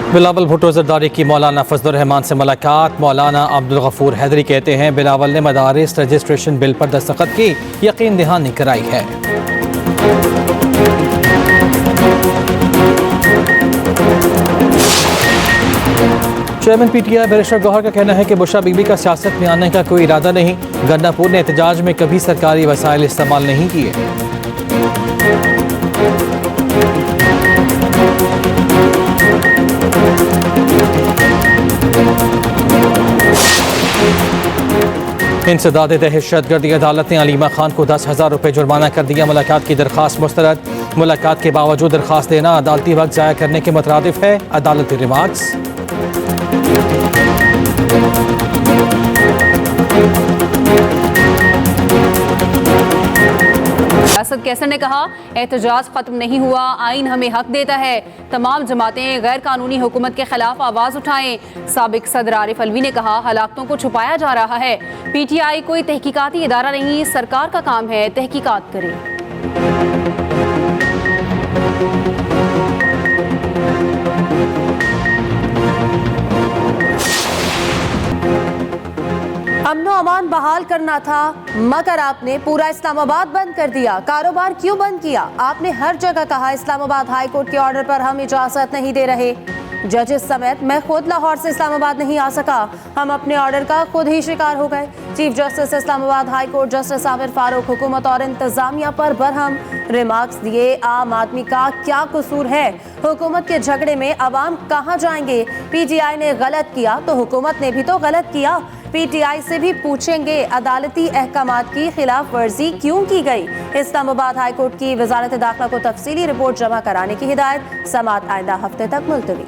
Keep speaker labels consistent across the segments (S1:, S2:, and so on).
S1: बिलावल भुट्टो जरदारी की मौलाना फजलुर रहमान से मुलाकात। मौलाना अब्दुल गफूर हैदरी कहते हैं बिलावल ने मदारिस रजिस्ट्रेशन बिल पर दस्तखत की यकीन दहानी कराई है। चेयरमैन पीटीआई बैरिस्टर गौहर का कहना है कि बुशरा बीबी का सियासत में आने का कोई इरादा नहीं। गन्नापुर ने एहतजाज में कभी सरकारी वसाइल इस्तेमाल नहीं किए। इंसदाद दहशतगर्दी अदालत ने अलीमा खान को 10,000 रुपये जुर्माना कर दिया। मुलाकात की दरख्वास्त मुस्तरद। मुलाकात के बावजूद दरख्वास्त देना अदालती वक्त ज़ाया करने के मुतरादिफ है। अदालती रिमार्क्स।
S2: असद कैसर ने कहा एहतजाज खत्म नहीं हुआ, आइन हमें हक देता है। तमाम जमातें गैर कानूनी हुकूमत के खिलाफ आवाज उठाएं। साबिक सदर आरिफ अलवी ने कहा हलाकतों को छुपाया जा रहा है। पीटीआई कोई तहकीकाती इदारा नहीं, सरकार का काम है तहकीकात करे। अमनो अमान बहाल करना था मगर आपने पूरा इस्लामाबाद बंद कर दिया। कारोबार क्यों बंद किया? आपने हर जगह कहा इस्लामाबाद हाई कोर्ट के ऑर्डर पर हम इजाजत नहीं दे रहे। जजेस समेत मैं खुद लाहौर से इस्लामाबाद नहीं आ सका। हम अपने ऑर्डर का खुद ही शिकार हो गए। Chief justice Islamabad high court justice Aamir Farooq हुकूमत और इंतजामिया पर बरहम रिमार्क्स दिए। आम आदमी का क्या कसूर है? हुकूमत के झगड़े में अवाम कहाँ जाएंगे? पीटीआई ने गलत किया तो हुकूमत ने भी तो गलत किया। पीटीआई से भी पूछेंगे अदालती अहकामात की खिलाफ वर्जी क्यों की गई। इस्लामाबाद हाई कोर्ट की वजारत दाखिला को तफसीली रिपोर्ट जमा कराने की हिदायत। समाअत आइंदा हफ्ते तक मुलतवी।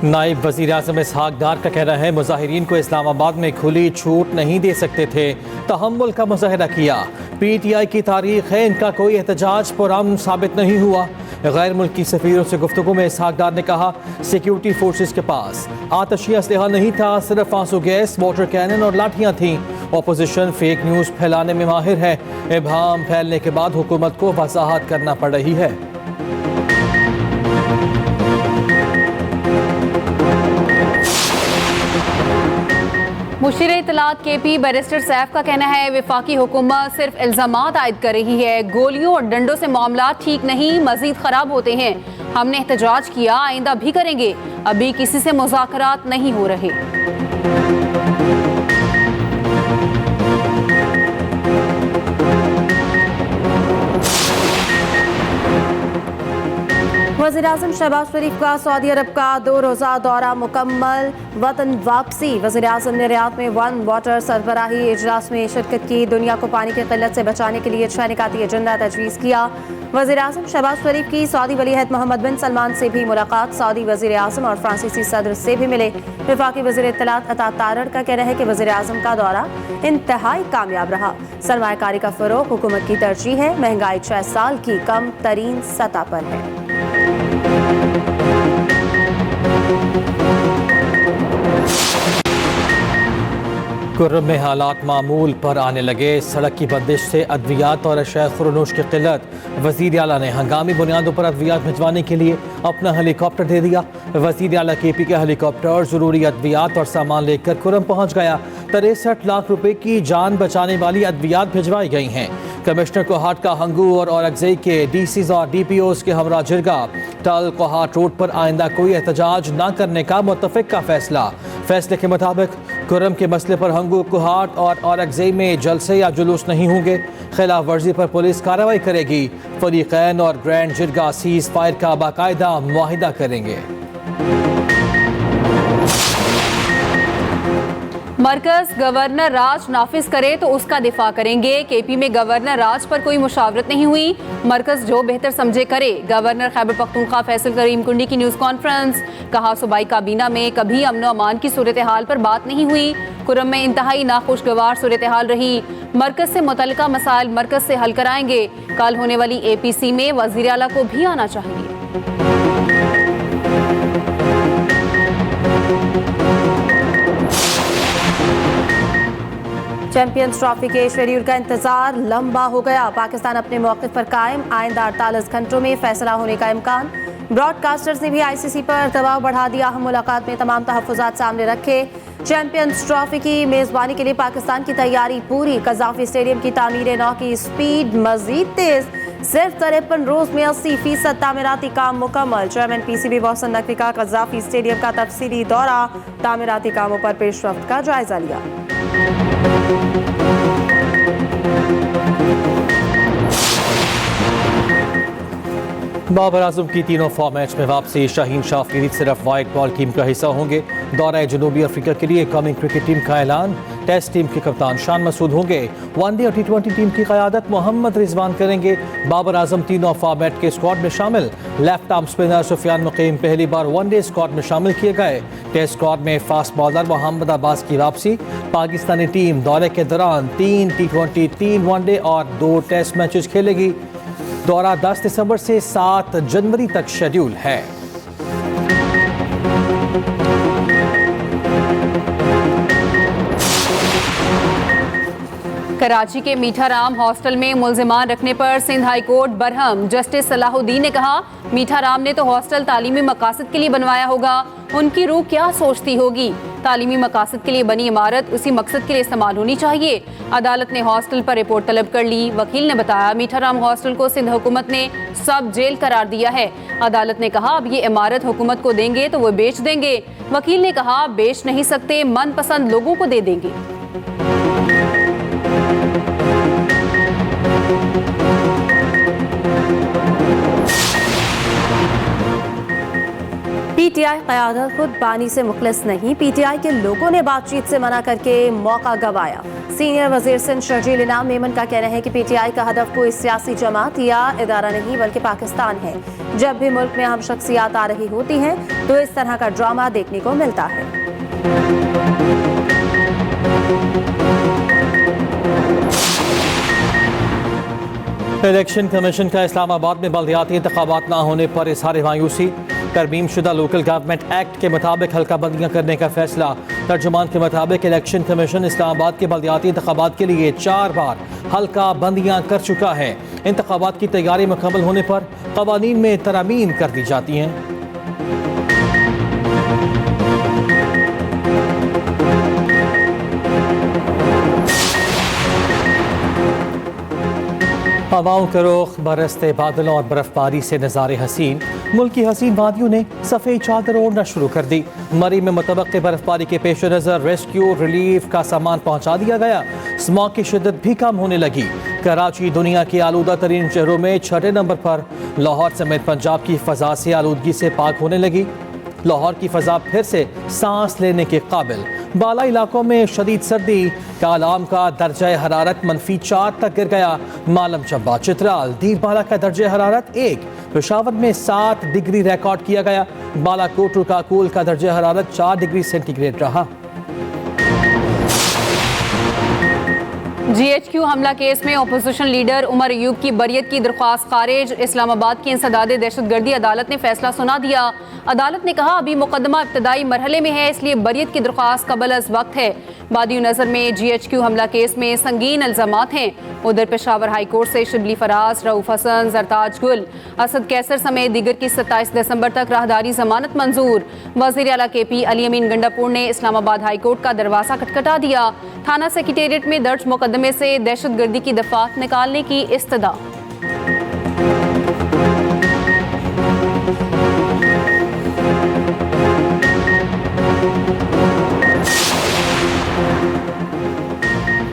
S1: नायब वज़ीर आज़म इसहाक डार का कहना है मुजाहिरीन को इस्लामाबाद में खुली छूट नहीं दे सकते थे, तहम्मुल का मुजाहिरा किया। पीटीआई की तारीख है, इनका कोई एहतजाज पुरअमन साबित नहीं हुआ। गैर मुल्की सफ़ीरों से गुफ्तगू में इसहाक डार ने कहा सिक्योरिटी फोर्सेस के पास आतशी असलहा नहीं था, सिर्फ आंसू गैस, वाटर कैनन और लाठियाँ थीं। अपोजिशन फेक न्यूज़ फैलाने में माहिर है। इबहाम फैलने के बाद हुकूमत को वजाहत करना पड़ रही है।
S2: मुशीर इत्तलात केपी बैरिस्टर सैफ का कहना है वफाकी हुकूमत सिर्फ इल्जामात आयद कर रही है। गोलियों और डंडों से मामला ठीक नहीं, मजीद खराब होते हैं। हमने एहतजाज किया, आइंदा भी करेंगे। अभी किसी से मुज़ाकरात नहीं हो रहे। वज़ीर-ए-आज़म शहबाज शरीफ का सऊदी अरब का 2 रोज़ा दौरा मुकम्मल, वतन वापसी। वज़ीर-ए-आज़म ने रियाद में वन वाटर सरबराही इजलास में शिरकत की। दुनिया को पानी की किल्लत से बचाने के लिए 6 निकाती एजेंडा तजवीज़ किया। वज़ीर-ए-आज़म शहबाज शरीफ की सऊदी वलीअहद मोहम्मद बिन सलमान से भी मुलाकात। सऊदी वज़ीर-ए-आज़म और फ्रांसीसी सदर से भी मिले। वफाकी वज़ीर इत्तलात अता तारड़ का कहना है कि वज़ीर-ए-आज़म का दौरा इंतहाई कामयाब रहा। सरमायाकारी का फ़रोग़ हुकूमत की तरजीह है। महंगाई 6 साल की कम तरीन सतह पर है।
S1: कुर्रम में हालात मामूल पर आने लगे। सड़क की बंदिश से अद्वियात और अशया खुरनोश की किल्लत। वज़ीर आला ने हंगामी बुनियादों पर अद्वियात भिजवाने के लिए अपना हेलीकॉप्टर दे दिया। वज़ीर आला केपी का हेलीकॉप्टर ज़रूरी अद्वियात और सामान लेकर कुर्रम पहुँच गया। 63 लाख रुपए की जान बचाने वाली अद्वियात भिजवाई गई हैं। कमिश्नर कोहाट का हंगू और औरंगजेब के डीसीज और डीपीओज के हमरा जिरगा। टल कोहाट रोड पर आइंदा कोई एहतजाज न करने का मुत्तफिक का फैसला। फैसले के मुताबिक कुर्रम के मसले पर हंगू, कोहाट और औरंगजेब में जलसे या जुलूस नहीं होंगे। खिलाफ वर्जी पर पुलिस कार्रवाई करेगी। फरीकैन और ग्रैंड जिरगा सीज फायर का बाकायदा मुआहिदा करेंगे।
S2: मरकज गवर्नर राज नाफिज करे तो उसका दिफा करेंगे। केपी में गवर्नर राज पर कोई मुशावरत नहीं हुई। मरकज जो बेहतर समझे करे। गवर्नर खैबर पख्तूनख्वा फैसल करीम कुंडी की न्यूज़ कॉन्फ्रेंस। कहा सूबाई काबीना में कभी अमन अमान की सूरत हाल पर बात नहीं हुई। कुर्रम में इंतहाई नाखुशगवार सूरत हाल रही। मरकज से मुतल्लिका मसाइल मरकज से हल कराएंगे। कल होने वाली APC में वज़ीर आला को भी आना चाहिए। चैंपियंस ट्रॉफी के शेड्यूल का इंतजार लंबा हो गया। पाकिस्तान अपने मौक़िफ़ पर कायम, आइंदा 48 घंटों में फैसला होने का इम्कान। ब्रॉडकास्टर्स ने भी आईसीसी पर दबाव बढ़ा दिया। हम मुलाकात में तमाम तहफ़्फ़ुज़ात सामने रखे। चैंपियंस ट्रॉफी की मेज़बानी के लिए पाकिस्तान की तैयारी पूरी। कज़ाफ़ी स्टेडियम की तामीर नौ की स्पीड मज़ीद तेज़। सिर्फ 53 रोज़ में 80% तामीराती काम मुकम्मल। चेयरमैन पीसीबी मोहसिन नकवी का कज़ाफ़ी स्टेडियम का तफसीली दौरा, तामीराती कामों पर पेशरफ्त का जायजा लिया।
S1: बाबर आजम की तीनों फॉर्मेट्स में वापसी। शाहीन शाह अफरीदी सिर्फ वाइट बॉल टीम का हिस्सा होंगे। दौरा जनूबी अफ्रीका के लिए कौमी क्रिकेट टीम का ऐलान। टेस्ट टीम के कप्तान शान मसूद होंगे। वनडे और T20 टीम की क़यादत मोहम्मद रिजवान करेंगे। बाबर आजम तीनों फॉर्मेट के स्क्वाड में शामिल। लेफ्ट आर्म स्पिनर सुफियान मुकीम पहली बार वनडे स्क्वाड में शामिल किए गए। टेस्ट स्क्वाड में फास्ट बॉलर मोहम्मद अब्बास की वापसी। पाकिस्तानी टीम दौरे के दौरान 3 T20, 3 वनडे और 2 टेस्ट मैचेस खेलेगी। दौरा 10 दिसंबर से 7 जनवरी तक शेड्यूल है।
S3: कराची के मीठा राम हॉस्टल में मुल्जिमान रखने पर Sindh high court Barham. Justice Salahuddin ने कहा, मीठा राम ने तो हॉस्टल तालीमी मकासद के लिए बनवाया होगा, उनकी रूह क्या सोचती होगी। तालीमी मकासद के लिए बनी इमारत उसी मकसद के लिए इस्तेमाल होनी चाहिए। अदालत ने हॉस्टल पर रिपोर्ट तलब कर ली। वकील ने बताया, मीठा राम हॉस्टल को सिंध हुकूमत ने सब जेल करार दिया है। अदालत ने कहा, अब ये इमारत हुकूमत को देंगे तो वो बेच देंगे। वकील ने कहा, बेच नहीं सकते, मनपसंद लोगों को दे देंगे।
S2: पीटीआई क़यादत खुद बानी से मुखलिस नहीं। पीटीआई के लोगों ने बातचीत से मना करके मौका गंवाया। सीनियर वजीर सिंध शर्जील इनाम मेमन का कहना है कि पीटीआई का हदफ कोई सियासी जमात या इदारा नहीं बल्कि पाकिस्तान है। जब भी मुल्क में अहम शख्सियात आ रही होती हैं तो इस तरह का ड्रामा देखने को मिलता है।
S1: इलेक्शन कमीशन का इस्लामाबाद में बल्दियाती इंतखाबात न होने पर इजहार मायूसी। तरमीम शुदा लोकल गवर्नमेंट एक्ट के मुताबिक हल्का बंदियाँ करने का फैसला। तर्जुमान के मुताबिक इलेक्शन कमीशन इस्लामाबाद के बल्दियाती इंतखाबात के लिए 4 बार हल्का बंदियाँ कर चुका है। इंतखाबात की तैयारी मुकम्मल होने पर कवानीन में तरमीम कर दी जाती हैं। हवाओं का रुख, बरसते बादलों और बर्फबारी से नज़ारे हसीन। मुल्क की हसीन वादियों ने सफ़ेद चादर ओढ़ना शुरू कर दी। मरी में मुतवक्के बर्फबारी के पेश नज़र रेस्क्यू रिलीफ का सामान पहुँचा दिया गया। स्मॉग की शिद्दत भी कम होने लगी। कराची दुनिया के आलूदा तरीन शहरों में 6ठे नंबर पर। लाहौर समेत पंजाब की फ़ज़ा से आलूदगी से पाक होने लगी। लाहौर की फ़ज़ा फिर से सांस लेने के काबिल। बाला इलाकों में शदीद सर्दी। कालाम का दर्जा हरारत -4 तक गिर गया। मालम चब्बा, चित्राल, दीर बाला का दर्जा हरारत 1। पेशावर में 7 डिग्री रिकॉर्ड किया गया। बालाकोट रुकाकुल का दर्जा हरारत 4 डिग्री सेंटीग्रेड रहा।
S3: GHQ हमला केस में अपोजिशन लीडर उमर अयूब की बरियत की दरख्वास्त खारिज। इस्लामाबाद की इंसदादे दहशतगर्दी अदालत ने फैसला सुना दिया। अदालत ने कहा, अभी मुकदमा इब्तदाई मरहले में है, इसलिए बरियत की दरख्वास्त कबल अज वक्त है। बादी नज़र में GHQ हमला केस में संगीन इल्ज़ामात हैं। उधर पेशावर हाई कोर्ट से शिबली फराज, रऊफ हसन, जरताज गुल, असद कैसर समेत दीगर की 27 दिसंबर तक राहदारी जमानत मंजूर। वज़ीर आला KP अली अमीन गंडापुर ने इस्लामाबाद हाई कोर्ट का दरवाज़ा खटखटा दिया। थाना सेक्रेटेरिएट में दर्ज मुकदमे से दहशतगर्दी की दफात निकालने की इस्तदा।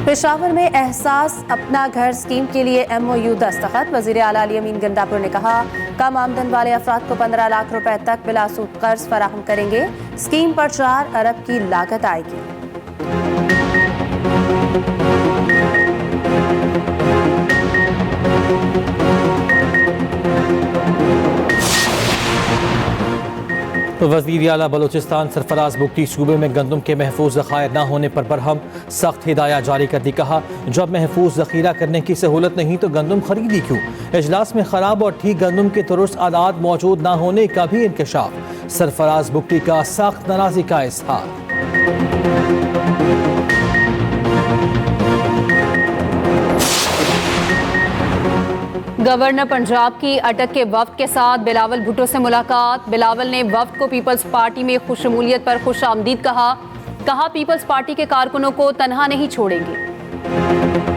S2: पेशावर में एहसास अपना घर स्कीम के लिए MOU दस्तखत। वज़ीर आला अली अमीन गंडापुर ने कहा, कम आमदन वाले अफराद को 15 लाख रुपए तक बिला सूद कर्ज फराहम करेंगे। स्कीम पर 4 अरब की लागत आएगी।
S1: वज़ीर आला बलोचिस्तान सरफराज बुगटी सूबे में गंदम के महफूज ज़खायर न होने पर बरहम। सख्त हिदायत जारी कर दी। कहा, जब महफूज ज़ख़ीरा करने की सहूलत नहीं तो गंदम खरीदी क्यों। इजलास में ख़राब और ठीक गंदम के दुरुस्त आदात मौजूद न होने का भी इंकशाफ। सरफराज बुगटी का सख्त नाराज़गी का इज़हार।
S3: गवर्नर पंजाब की अटक के वफ्द के साथ बिलावल भुट्टो से मुलाकात। बिलावल ने वफ्द को पीपल्स पार्टी में खुशमूलियत पर खुश आमदीद कहा। पीपल्स पार्टी के कारकुनों को तनहा नहीं छोड़ेंगे।